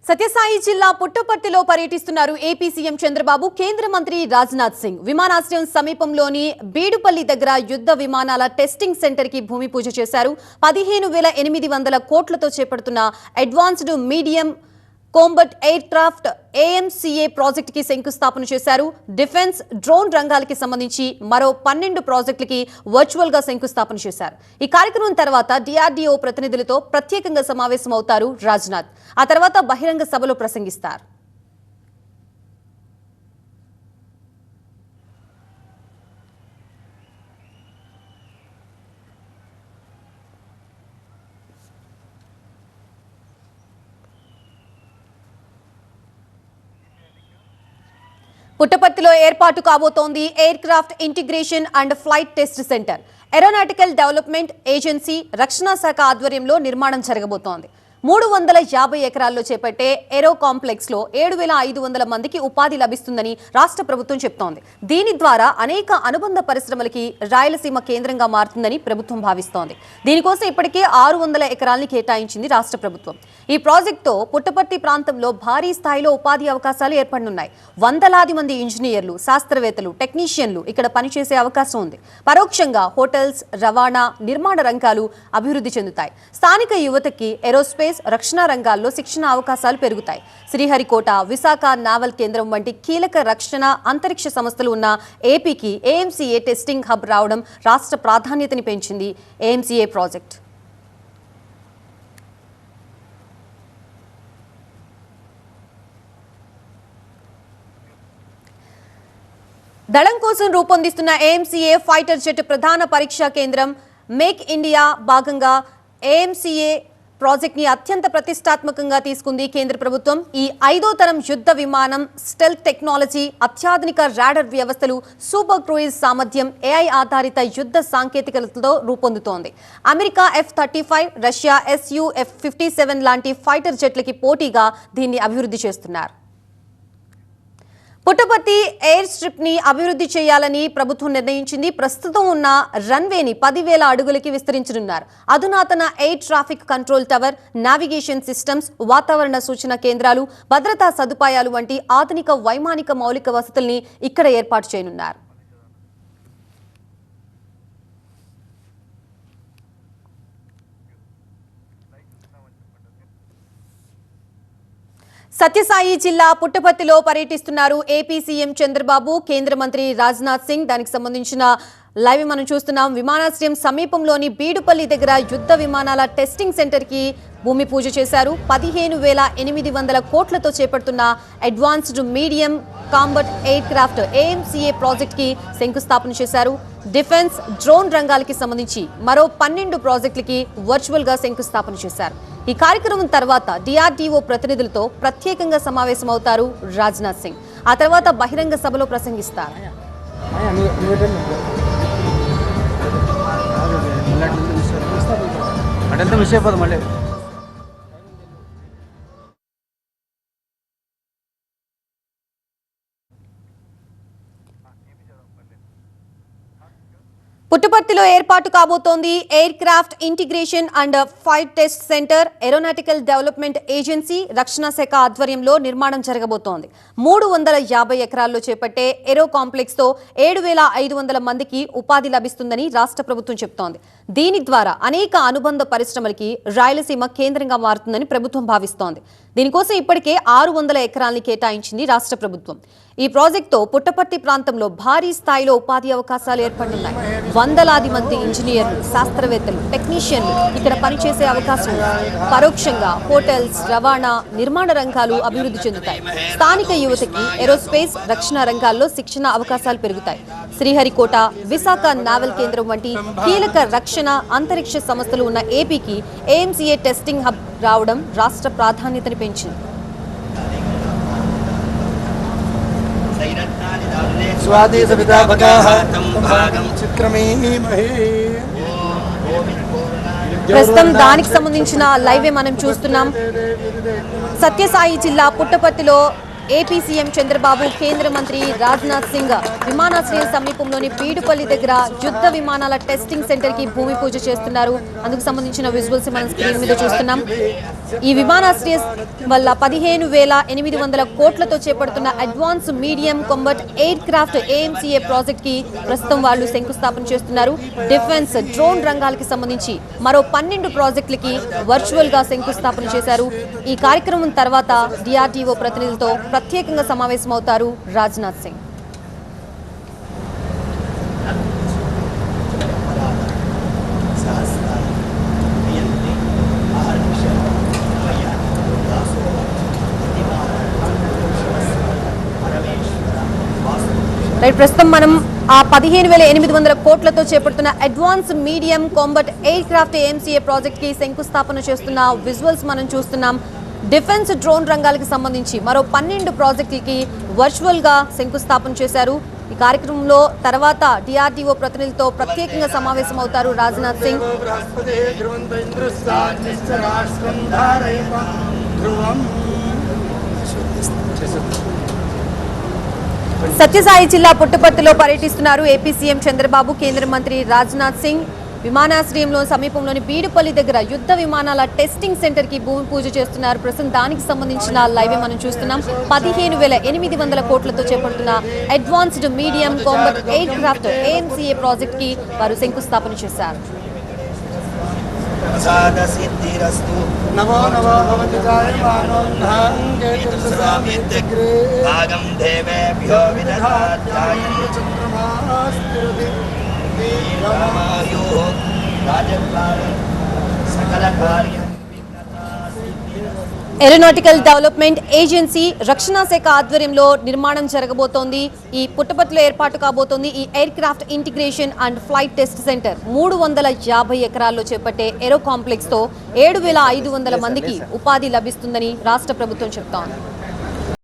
సత్యసాయి జిల్లా పుట్టపర్తిలో పర్యటిస్తున్నారు ఏపీ సీఎం చంద్రబాబు. కేంద్ర మంత్రి రాజ్నాథ్ సింగ్ విమానాశ్రయం సమీపంలోని బీడుపల్లి దగ్గర యుద్ధ విమానాల టెస్టింగ్ సెంటర్ కి భూమి పూజ చేశారు. 15,800 కోట్లతో చేపడుతున్న advanced medium combat aircraft AMCA project కి శంకుస్థాపన చేశారు. డిఫెన్స్ డ్రోన్ రంగాలకి సంబంధించి మరో 12 ప్రాజెక్టులకి వర్చువల్ గా శంకుస్థాపన చేశారు. ఈ కార్యక్రమం తర్వాత DRDO ప్రతినిధులతో ప్రత్యేకంగా సమావేశమవుతారు రాజ్నాథ్. ఆ తర్వాత బహిరంగ సభలో ప్రసంగిస్తారు. పుట్టపర్తిలో ఏర్పాటు కాబోతోంది air craft integration and flight test centre. Aeronautical development agency రక్షణ శాఖ ఆధ్వర్యంలో నిర్మాణం జరగబోతోంది. 350 ఎకరాల్లో చేపట్టే ఏరో కాంప్లెక్స్ లో 7,500 మందికి ఉపాధి లభిస్తుందని రాష్ట్ర ప్రభుత్వం చెప్తోంది. దీని ద్వారా అనేక అనుబంధ పరిశ్రమలకి రాయలసీమ కేంద్రంగా మారుతుందని ప్రభుత్వం భావిస్తోంది. దీనికోసం ఇప్పటికే 600 ఎకరాల్ని కేటాయించింది రాష్ట్ర ప్రభుత్వం. ఈ ప్రాజెక్టుతో పుట్టపర్తి ప్రాంతంలో భారీ స్థాయిలో ఉపాధి అవకాశాలు ఏర్పడనున్నాయి. వందలాది మంది ఇంజనీర్లు, శాస్త్రవేత్తలు, టెక్నీషియన్లు ఇక్కడ పనిచేసే అవకాశం ఉంది. పరోక్షంగా హోటల్స్, రవాణా, నిర్మాణ రంగాలు అభివృద్ధి చెందుతాయి. స్థానిక యువతకి ఏరోస్పేస్, రక్షణ రంగాల్లో శిక్షణ అవకాశాలు పెరుగుతాయి. శ్రీహరికోట, విశాఖ నావల్ కేంద్రం వంటి కీలక రక్షణ, అంతరిక్ష సంస్థలు ఉన్న ఏపీకి AMCA టెస్టింగ్ హబ్ రావడం రాష్ట్ర ప్రాధాన్యతని పెంచింది. AMCA ప్రాజెక్ట్ దళం కోసం రూపొందిస్తున్న AMCA ఫైటర్ జెట్ ప్రధాన పరీక్షా కేంద్రం మేక్ ఇండియా భాగంగా AMCA ప్రాజెక్ట్ ని అత్యంత ప్రతిష్టాత్మకంగా తీసుకుంది కేంద్ర ప్రభుత్వం. ఈ 5వ తరం యుద్ధ విమానం స్టెల్త్ టెక్నాలజీ, అత్యాధునిక రాడర్ వ్యవస్థలు, సూపర్ క్రూయిజ్ సామర్థ్యం, AI ఆధారిత యుద్ధ సాంకేతికతలతో రూపొందుతోంది. America F-35, Russia Su F-57 లాంటి ఫైటర్ జెట్లకి పోటీగా దీన్ని అభివృద్ధి చేస్తున్నారు. పుట్టపర్తి ఎయిర్ స్ట్రిప్ ని అభివృద్ధి చేయాలని ప్రభుత్వం నిర్ణయించింది. ప్రస్తుతం ఉన్న రన్వేని 10,000 అడుగులకి విస్తరించనున్నారు. అధునాతన air traffic control tower, navigation systems, వాతావరణ సూచన కేంద్రాలు, భద్రతా సదుపాయాలు వంటి ఆధునిక వైమానిక మౌలిక వసతుల్ని ఇక్కడ ఏర్పాటు చేయనున్నారు. సత్యసాయి జిల్లా పుట్టపర్తిలో పర్యటిస్తున్నారు ఏపీ సీఎం చంద్రబాబు. కేంద్ర మంత్రి రాజ్నాథ్ సింగ్ దానికి సంబంధించిన లైవ్ మనం చూస్తున్నాం. విమానాశ్రయం సమీపంలోని బీడుపల్లి దగ్గర యుద్ధ విమానాల టెస్టింగ్ సెంటర్ కి భూమి పూజ చేశారు. 15,800 కోట్లతో చేపడుతున్న advanced medium combat aircraft AMCA project కి శంకుస్థాపన చేశారు. డిఫెన్స్, డ్రోన్ రంగాలకి సంబంధించి మరో 12 ప్రాజెక్టులకి వర్చువల్ గా శంకుస్థాపన చేశారు. ఈ కార్యక్రమం తర్వాత DRDO ప్రతినిధులతో ప్రత్యేకంగా సమావేశమవుతారు రాజ్నాథ్ సింగ్. ఆ తర్వాత బహిరంగ సభలో ప్రసంగిస్తారు. పుట్టపర్తిలో ఏర్పాటు కాబోతోంది air craft integration and flight test centre. Aeronautical development agency రక్షణ శాఖ ఆధ్వర్యంలో నిర్మాణం జరగబోతోంది. 350 ఎకరాల్లో చేపట్టే ఏరో కాంప్లెక్స్ తో 7,500 మందికి ఉపాధి లభిస్తుందని రాష్ట్ర ప్రభుత్వం చెబుతోంది. దీని ద్వారా అనేక అనుబంధ పరిశ్రమలకి రాయలసీమ కేంద్రంగా మారుతుందని ప్రభుత్వం భావిస్తోంది. దీనికోసం ఇప్పటికే 600 ఎకరాల్ని కేటాయించింది రాష్ట్ర ప్రభుత్వం. ఈ ప్రాజెక్టుతో పుట్టపర్తి ప్రాంతంలో భారీ స్థాయిలో ఉపాధి అవకాశాలు ఏర్పడనున్నాయి. వందలాది మంది ఇంజనీర్లు, శాస్త్రవేత్తలు, టెక్నీషియన్లు ఇక్కడ పనిచేసే అవకాశం ఉంది. పరోక్షంగా హోటల్స్, రవాణా, నిర్మాణ రంగాలు అభివృద్ధి చెందుతాయి. స్థానిక యువతకి ఏరోస్పేస్, రక్షణ రంగాల్లో శిక్షణ అవకాశాలు పెరుగుతాయి. శ్రీహరికోట, విశాఖ నావల్ కేంద్రం వంటి కీలక రక్షణ, అంతరిక్ష సంస్థలు ఉన్న ఏపీకి AMCA టెస్టింగ్ హబ్ రావడం రాష్ట్ర ప్రాధాన్యతని పెంచింది. ప్రస్తుతం దానికి సంబంధించిన లైవే మనం చూస్తున్నాం. సత్యసాయి జిల్లా పుట్టపర్తిలో ఏపీ సీఎం చంద్రబాబు కేంద్ర మంత్రి రాజ్నాథ్ సింగ్ విమానాశ్రయం సమీపంలోని పీడుపల్లి దగ్గర యుద్ధ విమానాల టెస్టింగ్ సెంటర్ కి భూమి పూజ చేస్తున్నారు. అందుకు సంబంధించిన విజువల్స్ మనం స్క్రీన్ మీద చూస్తున్నాం. ఈ విమానాశ్రయం వల్ల 15,800 కోట్లతో చేపడుతున్న advance medium combat aircraft AMCA project కి ప్రస్తుతం వాళ్ళు శంకుస్థాపన చేస్తున్నారు. డిఫెన్స్, డ్రోన్ రంగాలకి సంబంధించి మరో 12 ప్రాజెక్టులకి వర్చువల్ గా శంకుస్థాపన చేశారు. ఈ కార్యక్రమం తర్వాత DRDO ప్రతినిధులతో ప్రత్యేకంగా సమావేశమవుతారు రాజ్నాథ్ సింగ్. ప్రస్తుతం మనం ఆ 15,800 కోట్లతో చేపడుతున్న advance medium combat aircraft AMCA project కి శంకుస్థాపన చేస్తున్న విజువల్స్ మనం చూస్తున్నాం. డిఫెన్స్, డ్రోన్ రంగాలకు సంబంధించి మరో 12 ప్రాజెక్టులకి వర్చువల్ గా శంకుస్థాపన చేశారు. ఈ కార్యక్రమంలో తర్వాత DRDO ప్రతినిధులతో ప్రత్యేకంగా సమావేశమవుతారు రాజ్నాథ్ సింగ్. సత్యసాయి జిల్లా పుట్టపర్తిలో పర్యటిస్తున్నారు ఏపీ సీఎం చంద్రబాబు, కేంద్ర మంత్రి రాజ్నాథ్ సింగ్. విమానాశ్రయంలో సమీపంలోని పీడుపల్లి దగ్గర యుద్ధ విమానాల టెస్టింగ్ సెంటర్ కి భూమి పూజ చేస్తున్నారు. ప్రస్తుతం దానికి సంబంధించిన లైవ్ మనం చూస్తున్నాం. 15,800 కోట్లతో చేపడుతున్న advanced medium combat aircraft AMCA project కి వారు శంకుస్థాపన చేశారు. ఏరోనాటికల్ డెవలప్మెంట్ ఏజెన్సీ, రక్షణ శాఖ ఆధ్వర్యంలో నిర్మాణం జరగబోతోంది. ఈ పుట్టపర్తిలో ఏర్పాటు కాబోతోంది ఈ air craft integration and flight test centre. 350 ఎకరాల్లో చేపట్టే ఏరో కాంప్లెక్స్ తో 7,500 మందికి ఉపాధి లభిస్తుందని రాష్ట్ర ప్రభుత్వం చెప్తోంది.